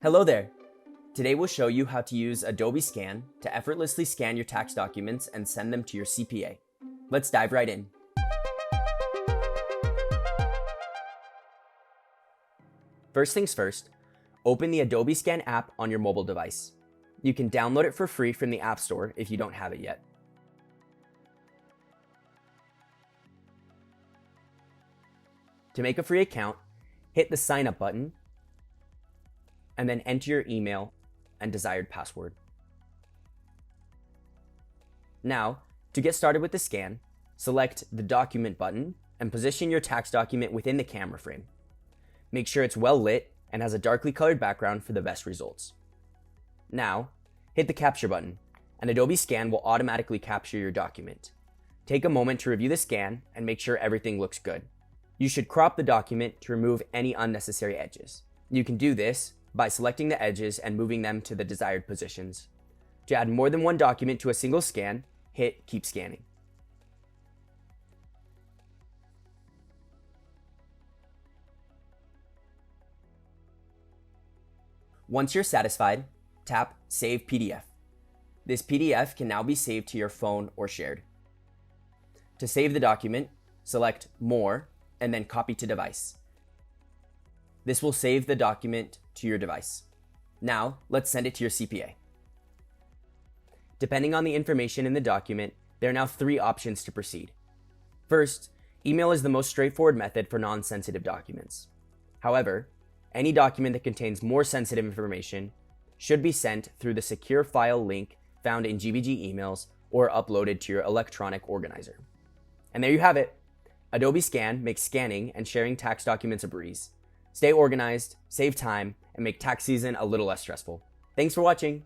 Hello there! Today we'll show you how to use Adobe Scan to effortlessly scan your tax documents and send them to your CPA. Let's dive right in. First things first, open the Adobe Scan app on your mobile device. You can download it for free from the App Store if you don't have it yet. To make a free account, hit the Sign Up button and then enter your email and desired password. Now, to get started with the scan, select the Document button and position your tax document within the camera frame. Make sure it's well lit and has a darkly colored background for the best results. Now, hit the Capture button and Adobe Scan will automatically capture your document. Take a moment to review the scan and make sure everything looks good. You should crop the document to remove any unnecessary edges. You can do this by selecting the edges and moving them to the desired positions. To add more than one document to a single scan, hit Keep Scanning. Once you're satisfied, tap Save PDF. This PDF can now be saved to your phone or shared. To save the document, select More and then Copy to Device. This will save the document to your device. Now, let's send it to your CPA. Depending on the information in the document, there are now 3 options to proceed. First, email is the most straightforward method for non-sensitive documents. However, any document that contains more sensitive information should be sent through the secure file link found in GBG emails or uploaded to your electronic organizer. And there you have it. Adobe Scan makes scanning and sharing tax documents a breeze. Stay organized, save time, and make tax season a little less stressful. Thanks for watching.